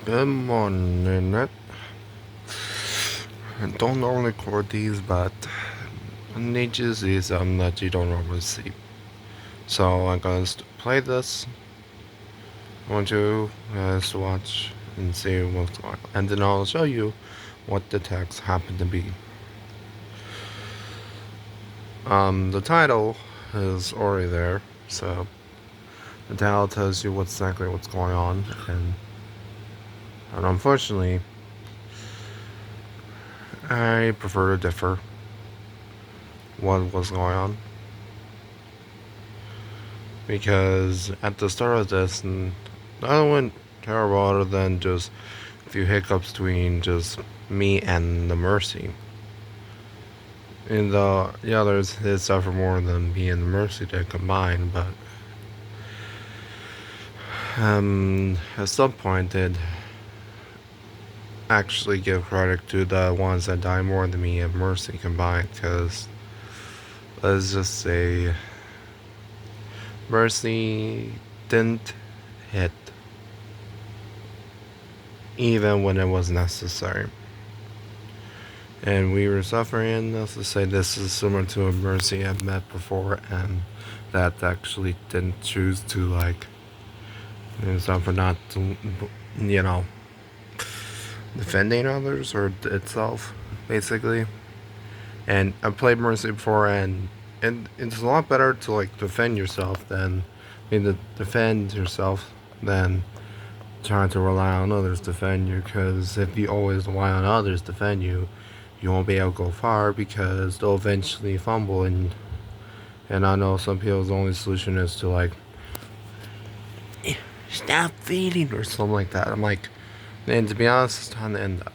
Good morning. I don't normally record these, but Nature's is that you don't normally see. So I'm gonna play this. I want you guys to watch and see what's going on. And then I'll show you what the text happened to be. The title is already there, so the title tells you exactly what's going on, and unfortunately, I prefer to differ what was going on. Because at the start of this, nothing went terrible other than just a few hiccups between just me and the Mercy. And the others did suffer more than me and the Mercy did combined, but at some point did actually give credit to the ones that died more than me and Mercy combined, because let's just say Mercy didn't hit even when it was necessary. And we were suffering. Let's just say this is similar to a Mercy I've met before, and that actually didn't choose to suffer not to, defending others or itself, basically. And I've played Mercy before, and it's a lot better to defend yourself to defend yourself than trying to rely on others to defend you. Because if you always rely on others to defend you, you won't be able to go far because they'll eventually fumble. And I know some people's only solution is to stop feeding or something like that. I'm like, man, to be honest, it's time to end that.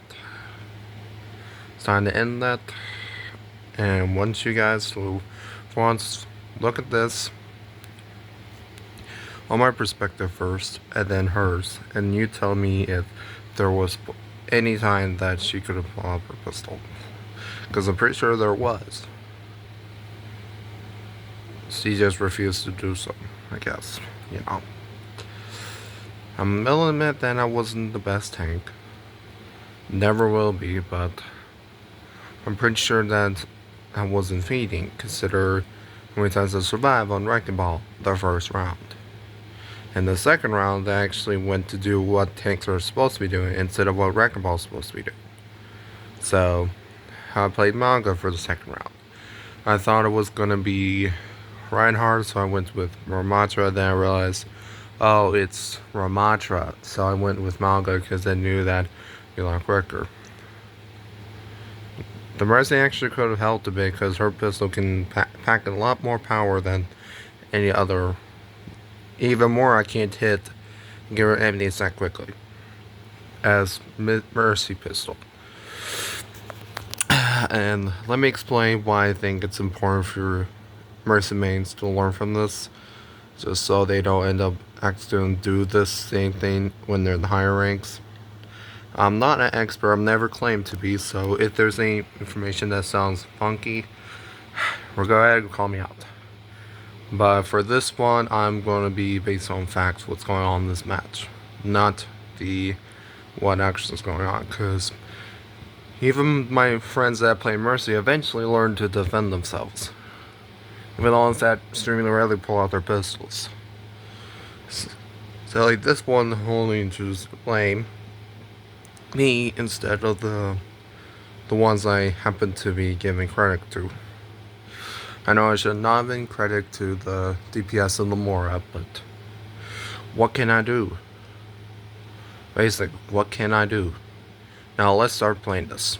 It's time to end that. And once you guys for once look at this on my perspective first, and then hers, and you tell me if there was any time that she could have pulled up her pistol, because I'm pretty sure there was. She just refused to do so, I guess. I'll admit that I wasn't the best tank. Never will be, but I'm pretty sure that I wasn't feeding. Consider how many times I survived on Wrecking Ball the first round. And the second round, I actually went to do what tanks are supposed to be doing instead of what Wrecking Ball is supposed to be doing. So, I played Manga for the second round. I thought it was going to be Reinhardt, so I went with Ramattra. Then I realized, oh, it's Ramattra. So I went with Manga because I knew that it'd be a lot quicker. The Mercy actually could have helped a bit because her pistol can pack a lot more power than any other. Even more, I can't hit and get rid of enemies that quickly as Mercy pistol. And let me explain why I think it's important for Mercy mains to learn from this, just so they don't end up accidentally do this same thing when they're in the higher ranks. I'm not an expert, I've never claimed to be, so if there's any information that sounds funky, go ahead and call me out. But for this one, I'm going to be based on facts, what's going on in this match, not what actually is going on, because even my friends that play Mercy eventually learn to defend themselves. Even the ones that extremely rarely pull out their pistols. So this one only chooses to blame me instead of the ones I happen to be giving credit to. I know I should not have given credit to the DPS and the Mora, but what can I do? Basically, what can I do? Now let's start playing this.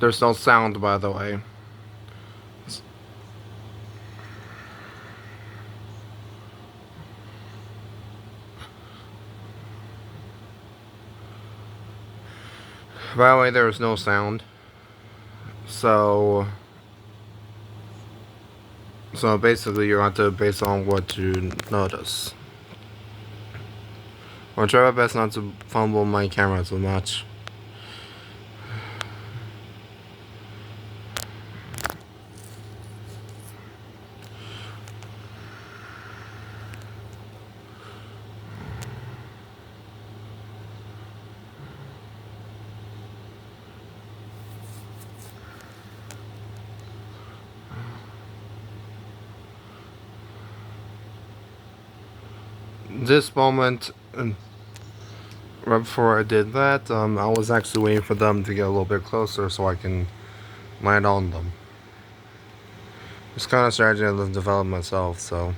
There's no sound, by the way. By the way, there's no sound. So basically, you have to base on what you notice. I'll try my best not to fumble my camera too much. this moment, right before I did that, I was actually waiting for them to get a little bit closer so I can land on them. It's kind of strategy I've developed myself, so.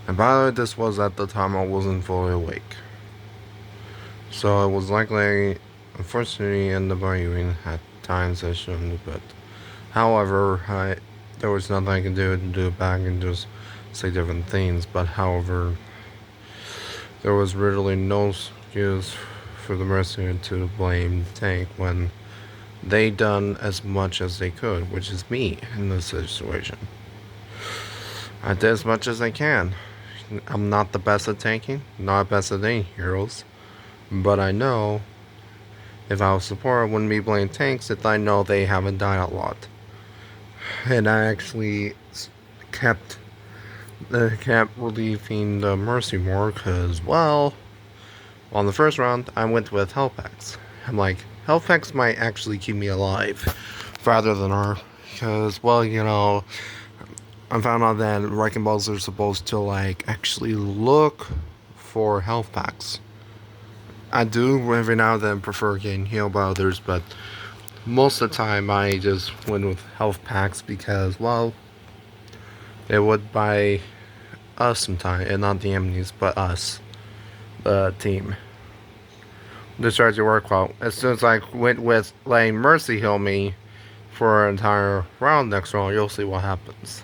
And by the way, this was at the time I wasn't fully awake. So it was likely, unfortunately, in the arguing at times I shouldn't, but however, there was nothing I could do to do it back and just say different things. But however, there was really no excuse for the mercenary to blame Tank when they done as much as they could, which is me in this situation. I did as much as I can. I'm not the best at tanking, not best at any heroes, but I know if I was support, I wouldn't be playing tanks if I know they haven't died a lot. And I actually kept relieving the Mercy more because, well, on the first round, I went with health packs. I'm like, health packs might actually keep me alive rather than her. Because, well, I found out that wrecking balls are supposed to, like, actually look for health packs. I do every now and then prefer getting healed by others, but most of the time I just went with health packs because, well, it would buy us some time, and not the enemies, but us, the team. The strategy worked well. As soon as I went with letting Mercy heal me for an entire round next round, you'll see what happens.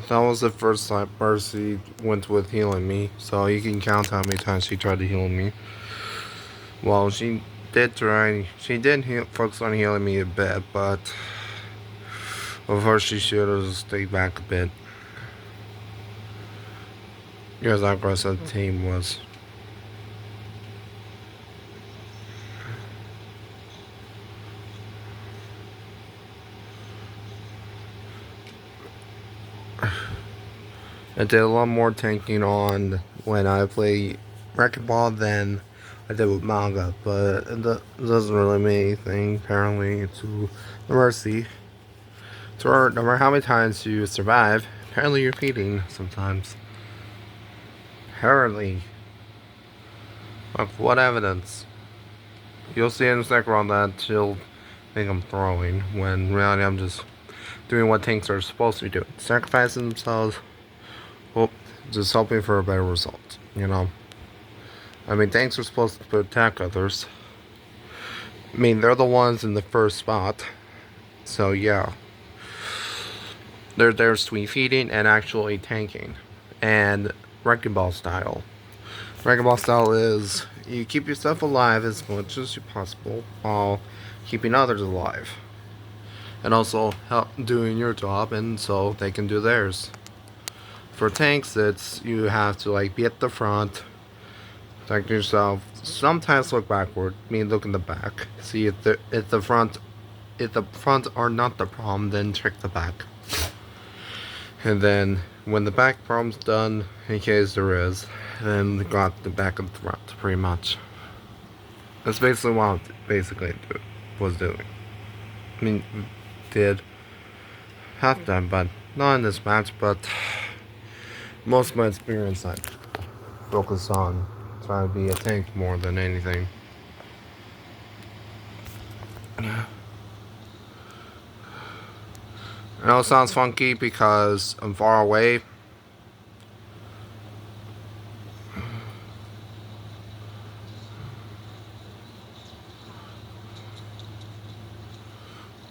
That was the first time Mercy went with healing me, so you can count how many times she tried to heal me. Well, she did focus on healing me a bit, but of course she should have stayed back a bit. Because how aggressive the team was. I did a lot more tanking on when I play Wrecking Ball than I did with Manga, but it doesn't really mean anything, apparently, to the Mercy. So no matter how many times you survive, apparently you're feeding sometimes. Apparently. Like, what evidence? You'll see in the second round that she'll think I'm throwing, when in reality I'm just doing what tanks are supposed to be doing. Sacrificing themselves, well, just hoping for a better result, I mean, tanks are supposed to attack others. I mean, they're the ones in the first spot. So, yeah. They're there sweet feeding and actually tanking. And Wrecking Ball style. Wrecking Ball style is you keep yourself alive as much as you possible while keeping others alive. And also help doing your job and so they can do theirs. For tanks, it's you have to like be at the front, protect yourself. Sometimes look backward, look in the back. See if the front are not the problem, then check the back. And then when the back problem's done, in case there is, then got the back of the front, pretty much. That's basically what I was doing. Did half done, but not in this match, but most of my experience I focus on trying to be a tank more than anything. I know it sounds funky because I'm far away.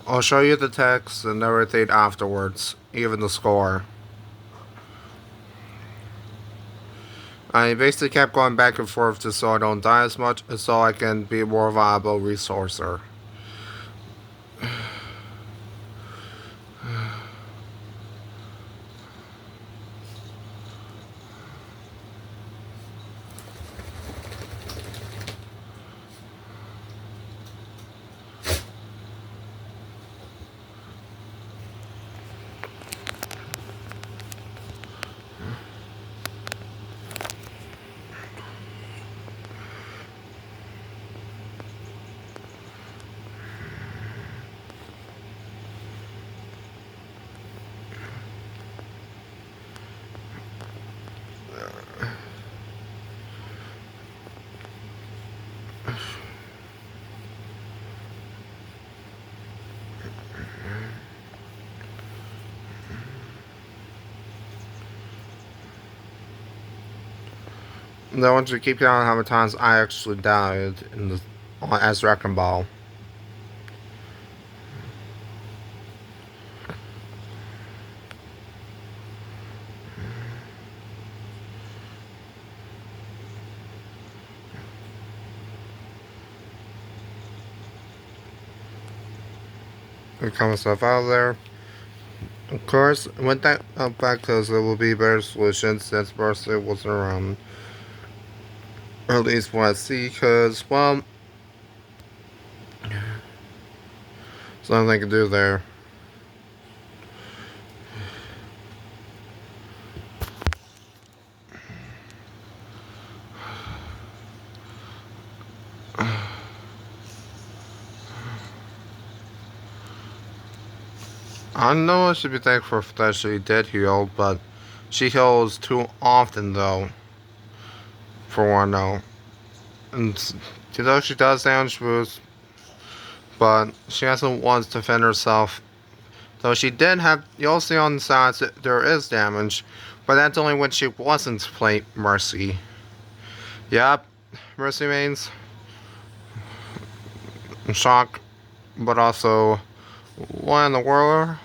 I'll show you the text and everything afterwards, even the score. I basically kept going back and forth just so I don't die as much, and so I can be a more viable resourcer. And I want you to keep count how many times I actually died in the as Wrecking Ball. And cut myself out of there. Of course, went that back because there will be better solutions since Mercy wasn't around. Or at least what I see, because, well, there's nothing I can do there. I know I should be thankful that she did heal, but she heals too often, though, for one, though. And though she does damage boost, but she hasn't once defend herself. Though she did have, you'll see on the sides that there is damage, but that's only when she wasn't playing Mercy. Yep, Mercy mains. Shock, but also, what in the world?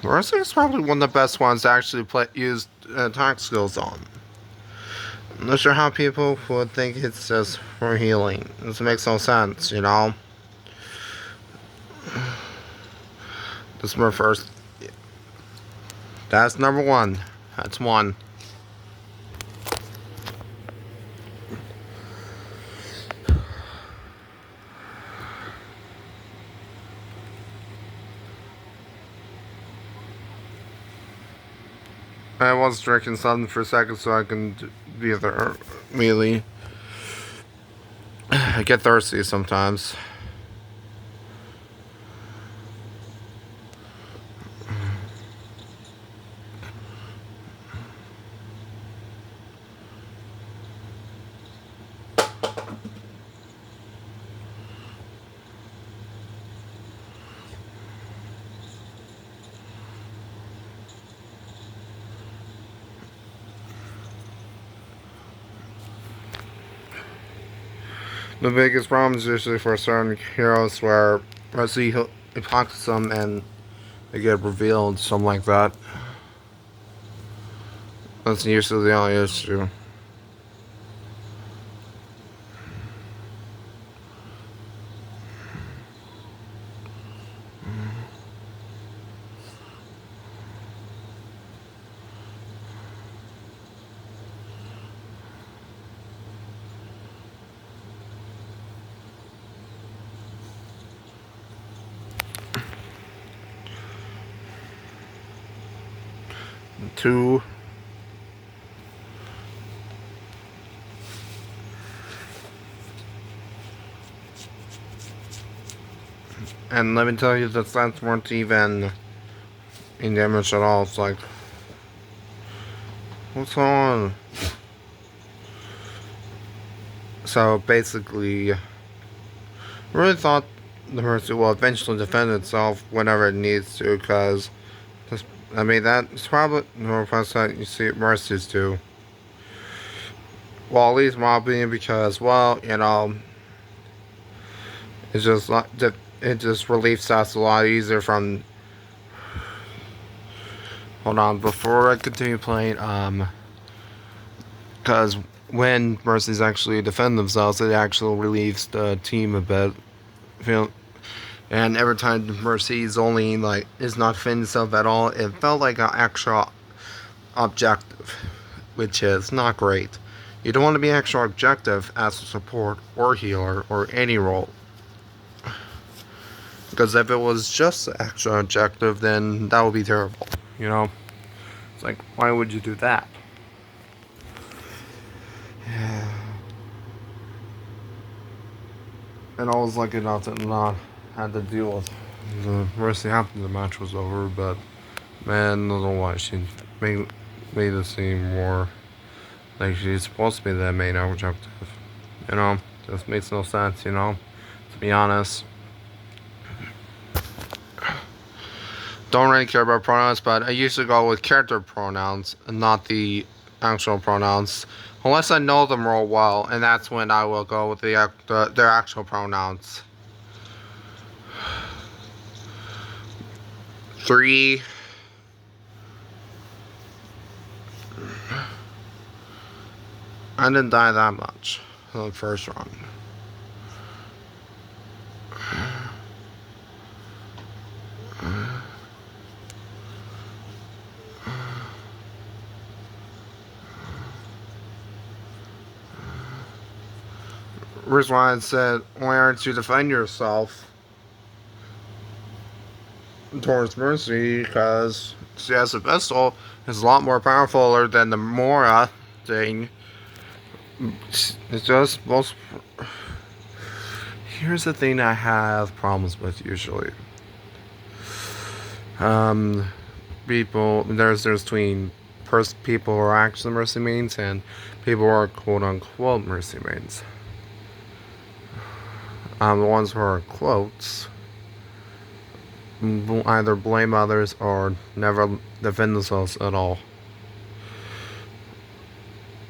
Mercy is probably one of the best ones to actually use attack skills on. I'm not sure how people would think it's just for healing. This makes no sense, you know? This is my first. That's number one. That's one. I was drinking something for a second so I can be there immediately. I get thirsty sometimes. The biggest problem is usually for certain heroes where Mercy pockets them and they get revealed, something like that. That's usually the only issue. Two. And let me tell you, the stats weren't even in damage at all. It's like, what's going on? So basically, I really thought the Mercy will eventually defend itself whenever it needs to, because, I mean, that's probably the first time you see Mercies do. Well, at least my opinion, because, well, you know, it's just like, it just relieves us a lot easier from. Hold on, before I continue playing, Because when Mercy's actually defend themselves, it actually relieves the team a bit. Feel And every time Mercy's only like is not defending himself at all, it felt like an actual objective, which is not great. You don't want to be actual objective as a support or healer or any role. Because if it was just the actual objective, then that would be terrible. You know? It's like, why would you do that? And I was lucky enough to not have to deal with the Mercy after the match was over, but man, I don't know why she made it seem more like she's supposed to be the main objective. You know? Just makes no sense, you know? To be honest. Don't really care about pronouns, but I usually go with character pronouns and not the actual pronouns, unless I know them real well, and that's when I will go with their actual pronouns. 3. I didn't die that much in the first run. Reason why I said, why aren't you defend yourself towards Mercy? Because she has a pistol, is a lot more powerful than the Mora thing. It's just most. Here's the thing I have problems with usually. There's between people who are actually Mercy mains and people who are quote unquote Mercy mains. The ones who are quotes either blame others or never defend themselves at all.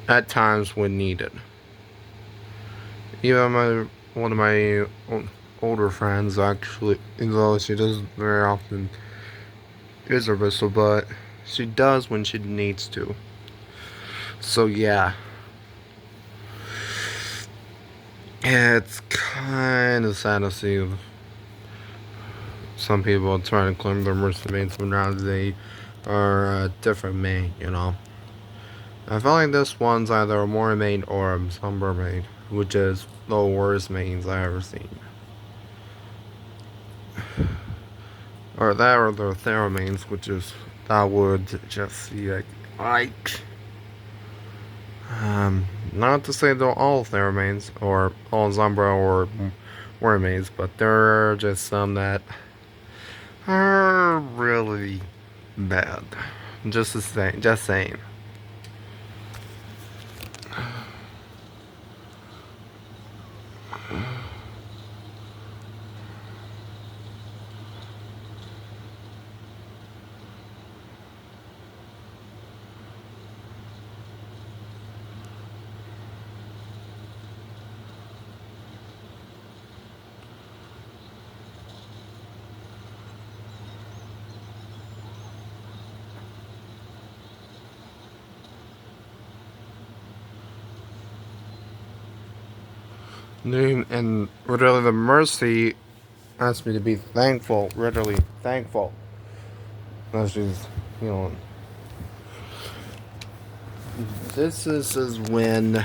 At times when needed. Even one of my older friends actually, though she doesn't very often use her pistol, but she does when she needs to. So yeah. It's kind of sad to see some people trying to claim they're Mercy mains when now they are a different main, you know. I feel like this one's either a Mora main or a Sombra main, which is the worst mains I've ever seen. Or that or the Thera mains, which is that would just be like not to say they're all Thera mains or all Sombra or Mora mains, but there are just some that are really bad. Just saying. And literally, the Mercy asked me to be thankful, literally thankful that she's healing. This is when,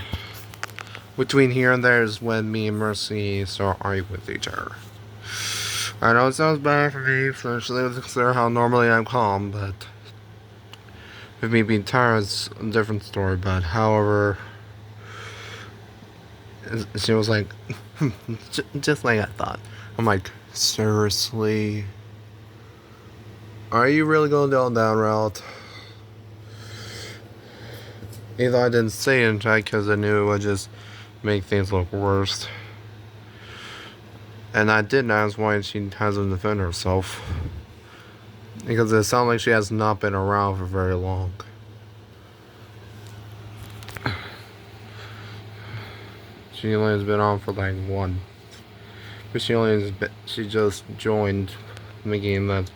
between here and there, is when me and Mercy start arguing with each other. I know it sounds bad for me, especially consider how normally I'm calm, but with me being tired, it's a different story. But however, she was like, just like I thought. I'm like, seriously? Are you really going down that route? Either I didn't say it because I knew it would just make things look worse. And I didn't ask why she hasn't defended herself. Because it sounds like she has not been around for very long. She only has been on for like 1. But she just joined the game that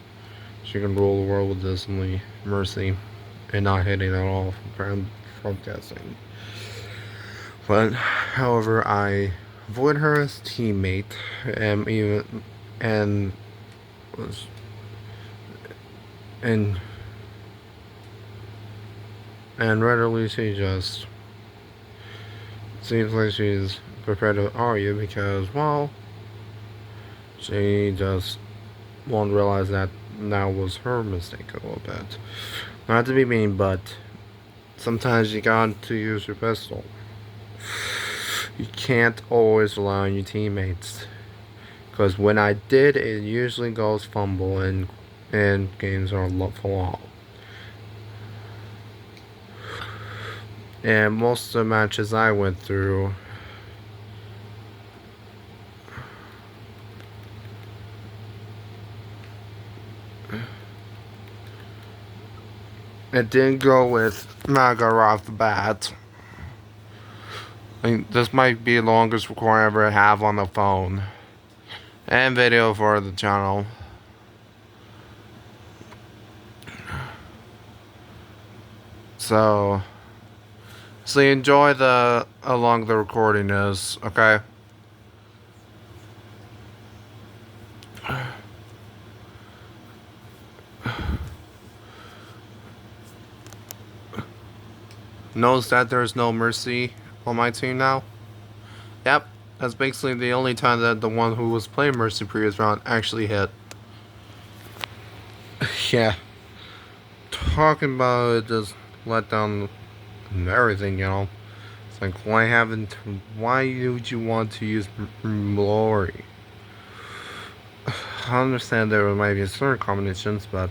she can rule the world with this only Mercy and not hitting at all from broadcasting. But however, I avoid her as teammate, and even and was and and readily she just seems like she's prepared to argue because, well, she just won't realize that was her mistake a little bit. Not to be mean, but sometimes you got to use your pistol. You can't always rely on your teammates. Because when I did, it usually goes fumble and games are for long. And most of the matches I went through, it didn't go with Maga right off the bat. I mean, this might be the longest recording I ever have on the phone. And video for the channel. So enjoy how long the recording is, okay? Notice that there's no Mercy on my team now. Yep, that's basically the only time that the one who was playing Mercy previous round actually hit. Yeah. Talking about it just let down and everything, you know. It's like, why would you want to use Glory? I understand there might be certain combinations, but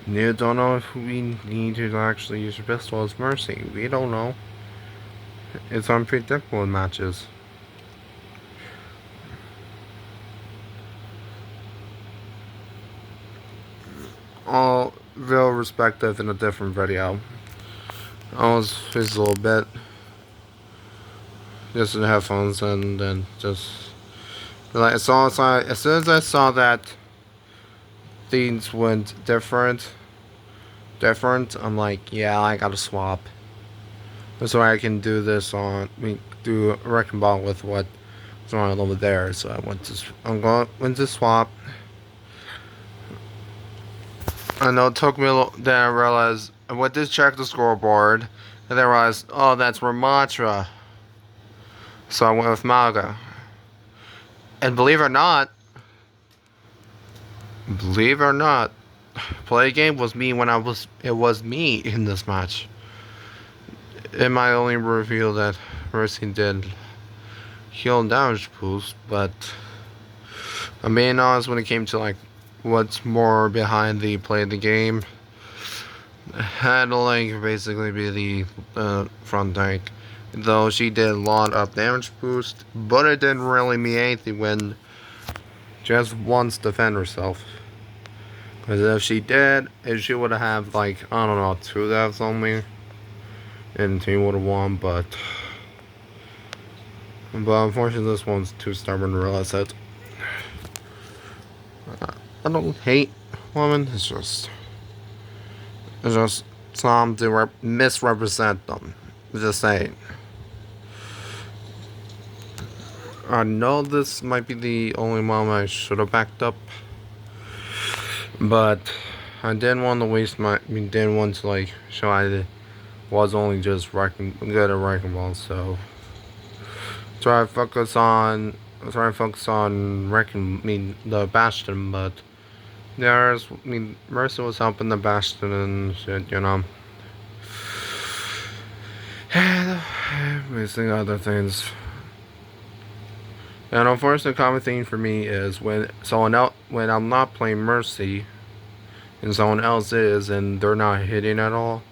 you don't know if we need to actually use your pistol as Mercy. We don't know. It's unpredictable in matches. All real respective in a different video. I was just a little bit. Just in headphones and then just like as soon as I saw that things went different, I'm like, yeah, I gotta swap. So I can do this do a wrecking ball with what's on over there. So went to swap. I know it took me a little. Then I realized I went to check the scoreboard, and then I realized, oh, that's Ramatra. So I went with Maga. And believe it or not, play game was me when it was me in this match. It might only reveal that Mercy did heal and damage boost, but I'm being honest when it came to like what's more behind the play of the game. Had to like basically be the front tank. Though she did a lot of damage boost, but it didn't really mean anything when just once defend herself. Because if she would have like, I don't know, 2 deaths only, and the team would have won, but unfortunately this one's too stubborn to realize it. I don't hate women, it's just some to misrepresent them. Just saying. I know this might be the only mom I should have backed up, but I didn't want to didn't want to like show I was only just good at wrecking balls, so try to focus on the Bastion, but Mercy was helping the Bastion and shit, you know. And missing other things. And unfortunately, the common thing for me is when I'm not playing Mercy, and someone else is, and they're not hitting at all,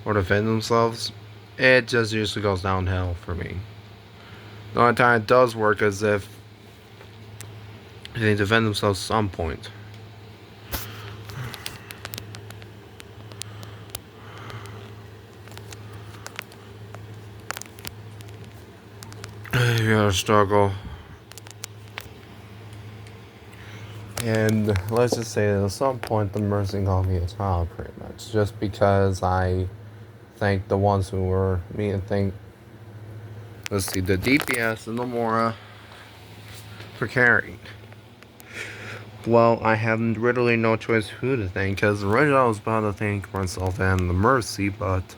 or defend themselves, it just usually goes downhill for me. The only time it does work is if they defend themselves at some point. You gotta struggle. And let's just say that at some point the Mercy called me a child pretty much. Just because I thank the ones who were me and thank, let's see, the DPS and the Mora for carrying. Well, I have literally no choice who to thank, because originally I was about to thank myself and the Mercy, but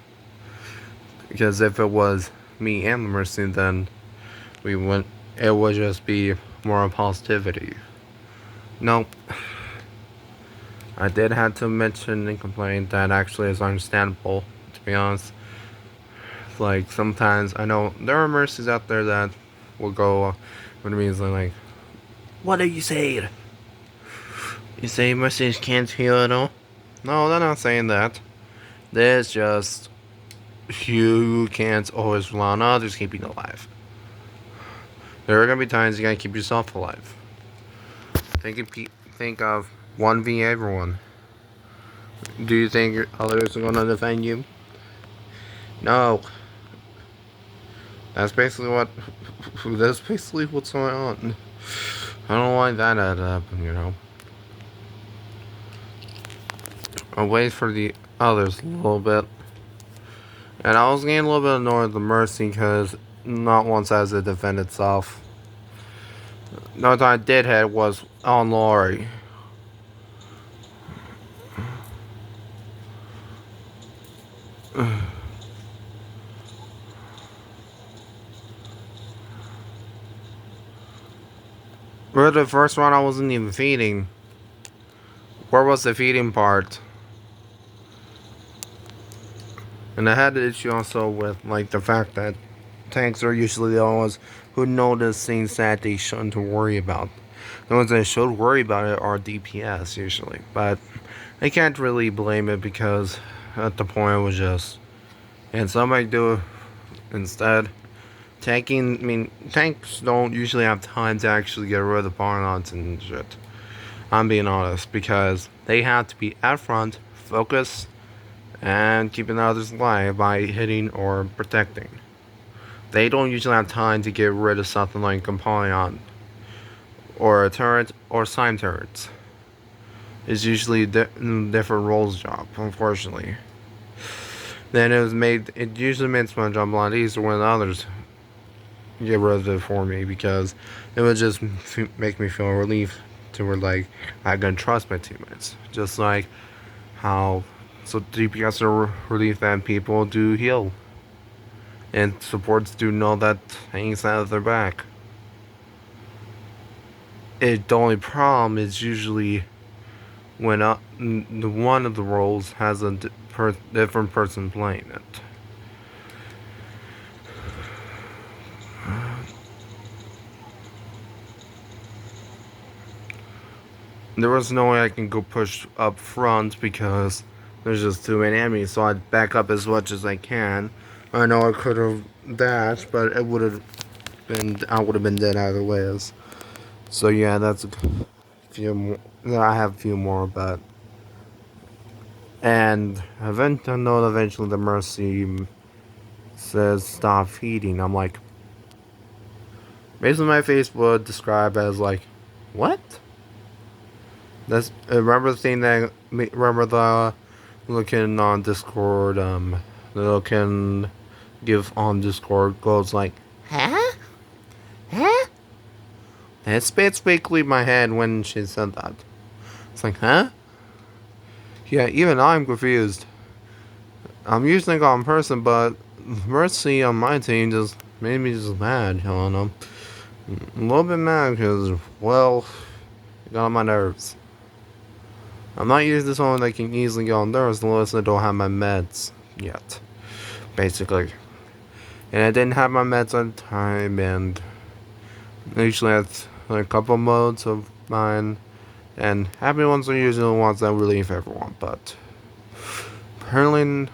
because if it was me and the Mercy, then it would just be more positivity. Nope. I did have to mention and complain that actually is understandable, to be honest. Like, sometimes, I know there are Mercies out there that will go, what it means, like, what are you saying? You say Mercies can't heal at all? No, they're not saying that. There's just, you can't always rely on others keeping alive. There are gonna be times you gotta keep yourself alive. Think of 1v everyone. Do you think others are gonna defend you? No. That's basically what's going on. I don't like that to happen, you know. I'll wait for the others a little bit. And I was getting a little bit annoyed with the Mercy because not once has it defend itself. No time I did hit was on Lori. For the first round, I wasn't even feeding. Where was the feeding part? And I had an issue also with like the fact that tanks are usually the only ones who notice things that they shouldn't worry about. The ones that should worry about it are DPS usually, but I can't really blame it because at the point it was just, and somebody do it instead. Tanks don't usually have time to actually get rid of the Barnons and shit. I'm being honest, because they have to be at front, focus, and keeping others alive by hitting or protecting. They don't usually have time to get rid of something like Compound or a turret or sign turrets. It's usually different roles job, unfortunately. Then it usually makes my job a lot easier when others get rid of it for me, because it would just make me feel relief to where like I can trust my teammates. Just like how DPS are relief that people do heal. And supports do know that Hank's out of their back. The only problem is usually when the one of the roles has a different person playing it. There was no way I can go push up front because there's just too many enemies, so I'd back up as much as I can. I know I could have dashed, but I would have been dead either ways. So yeah, that's a few more. I have a few more, but and I know eventually the Mercy says stop feeding. I'm like, basically my face would describe as like, what? That's remember the thing that remember the looking on Discord. The looking give on Discord goes like, huh? Huh? That's basically my head when she said that. It's like, huh? Yeah, even I'm confused. I'm usually a calm person, but Mercy on my team just made me just mad, you know. A little bit mad because, well, it got on my nerves. I'm not using someone that can easily get on nerves unless I don't have my meds yet, basically. And I didn't have my meds on time, and I usually have a couple modes of mine, and happy ones are usually the ones that relieve everyone, but apparently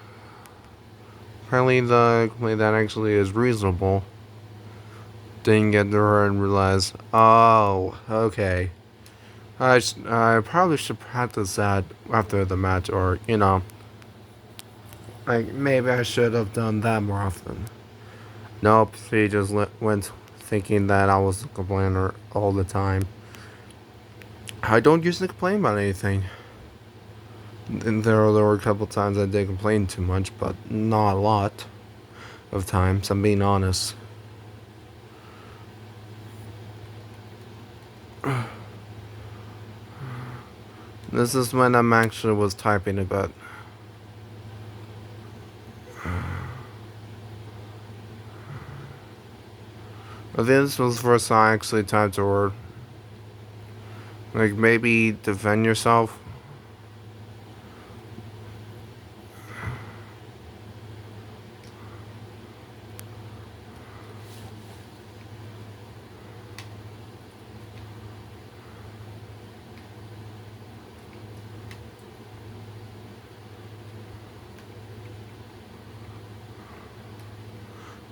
the complaint that actually is reasonable didn't get to her and realize, oh, okay. I probably should practice that after the match, or, you know, like, maybe I should have done that more often. Nope, she just went thinking that I was a complainer all the time. I don't usually complain about anything. And there were a couple times I did complain too much, but not a lot of times. I'm being honest. This is when I'm actually was typing a bit. I think this was the first time I actually typed a word. Like maybe defend yourself.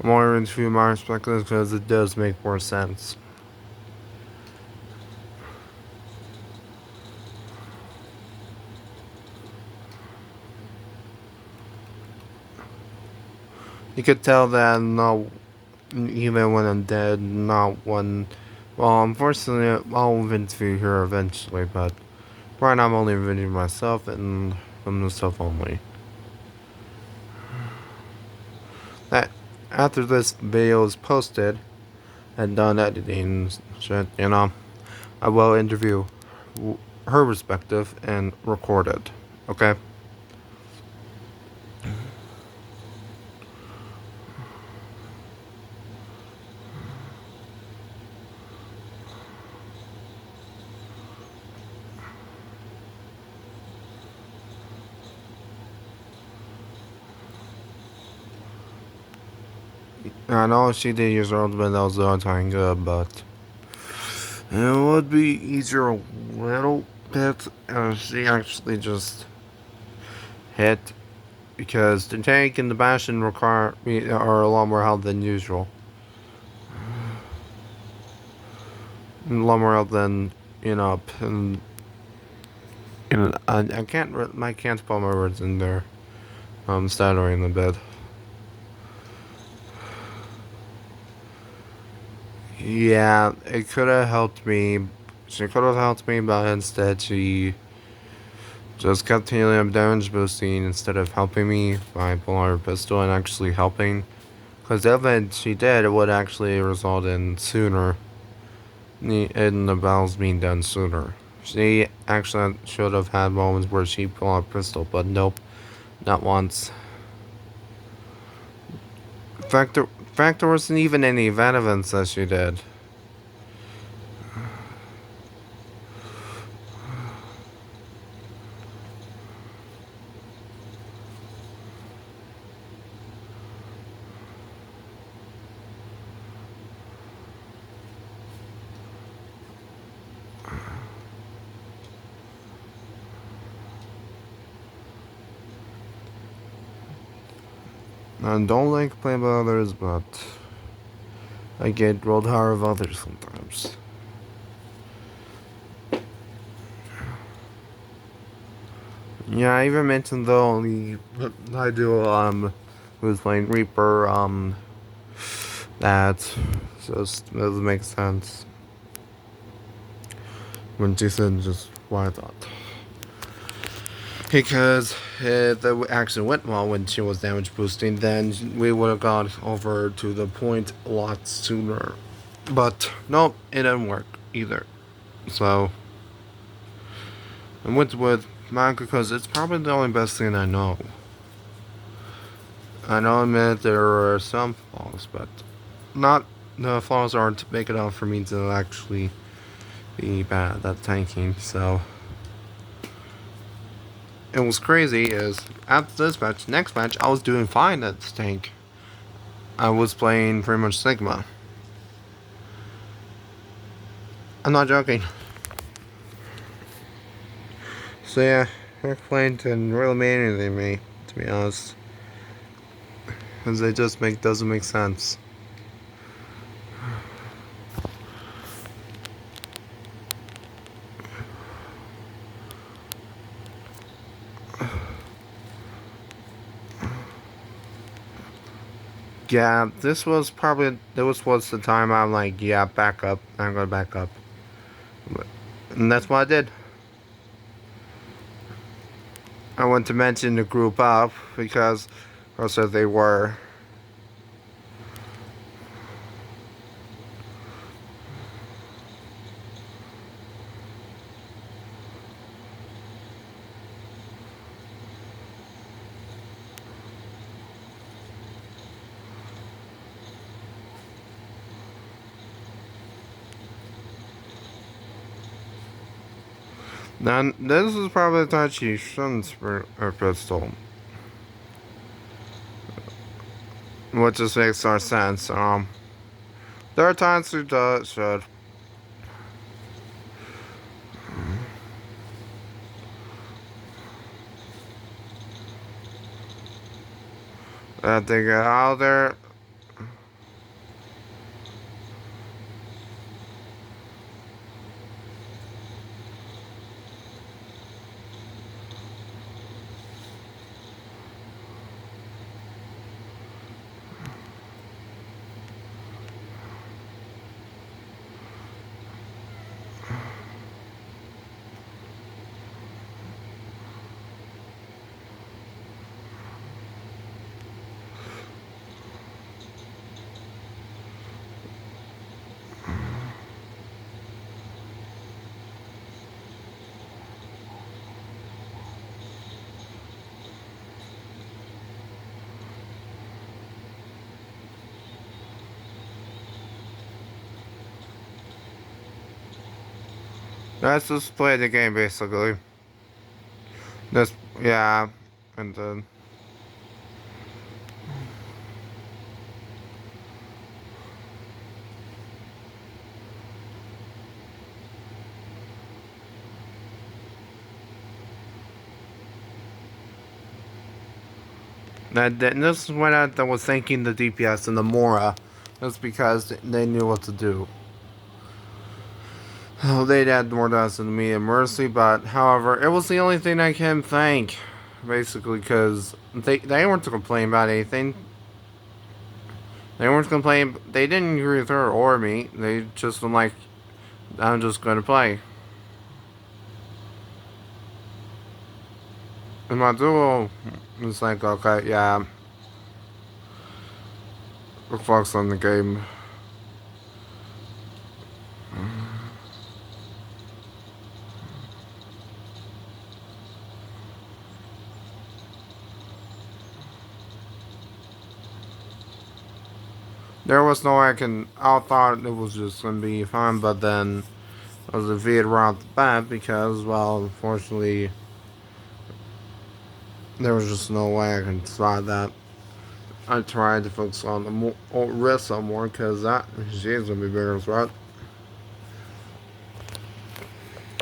More into my perspective because it does make more sense. You could tell that no, even when I'm dead, not when. Well, unfortunately, I'll interview her eventually, but right now I'm only interviewing myself and from myself only. That after this video is posted and done editing shit, I will interview her perspective and record it. Okay. I know she did use her ultimate, that was the only time good, but it would be easier a little bit if she actually just hit, because the tank and the bastion require are a lot more health than usual. A lot more health than and I can't spell my words in there. I'm stuttering a bit. Yeah, it could have helped me. She could have helped me, but instead she just kept helium damage boosting instead of helping me by pulling her pistol and actually helping. Because if she did, it would actually result in sooner, in the battles being done sooner. She actually should have had moments where she pulled out a pistol, but nope, not once. In fact, there wasn't even any event events that she did. I don't like playing with others, but I get rolled hard of others sometimes. Yeah, I even mentioned though I do who's playing Reaper that just doesn't make sense when she said just what I thought. Because if the action went well when she was damage boosting, then we would have got over to the point a lot sooner. But nope, it didn't work either. So I went with manga because it's probably the only best thing I know. I know admit there are some flaws, but not the flaws aren't big enough for me to actually be bad at tanking. So it was crazy is after this match, next match, I was doing fine at this tank. I was playing pretty much Sigma. I'm not joking. So yeah, her plane didn't really mean anything to me, to be honest. Because it just doesn't make sense. Yeah, this was the time I'm like, yeah, back up. I'm gonna back up. And that's what I did. I want to mention the group up because also they were. Now, this is probably Tachi Shun's pistol. Which just makes more sense. There are times who should. That they get out there. Let's just play the game basically. This, yeah, and then. This is when I was thanking the DPS and the Mora. That's because they knew what to do. Oh, they'd had more deaths than me and Mercy, but however, it was the only thing I can thank. Basically, because they weren't to complain about anything. They weren't complaining. They didn't agree with her or me. They just were like, I'm just going to play. And my duo was like, okay, yeah. We'll focus on the game. There was no way I thought it was just going to be fun, but then I was defeated right off the bat because, well, unfortunately, there was just no way I can survive that. I tried to focus on the Orisa more because that she's going to be bigger as well.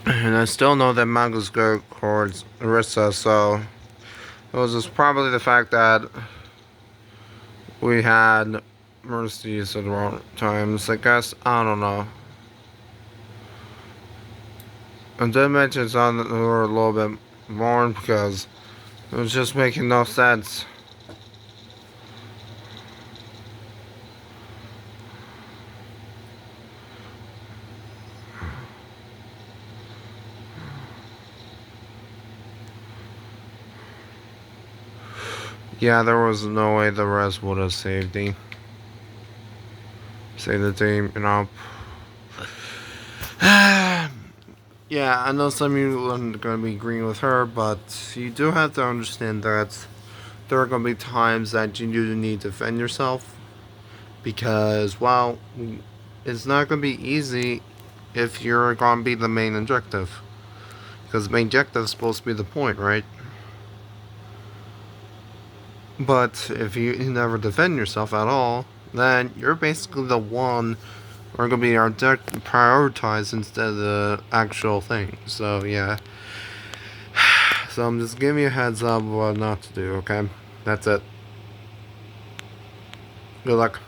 And I still know that Mango's good towards Orisa, so it was just probably the fact that we had Mercies at the wrong times. I guess, I don't know. And did mention on her a little bit more because it was just making no sense. Yeah, there was no way the rest would have saved the team, you know. Yeah, I know some of you aren't going to be agreeing with her, but you do have to understand that there are going to be times that you do need to defend yourself because, well, it's not going to be easy if you're going to be the main objective. Because the main objective is supposed to be the point, right? But if you never defend yourself at all, then you're basically the one are going to be prioritized instead of the actual thing. So, yeah. So, I'm just giving you a heads up what not to do, okay? That's it. Good luck.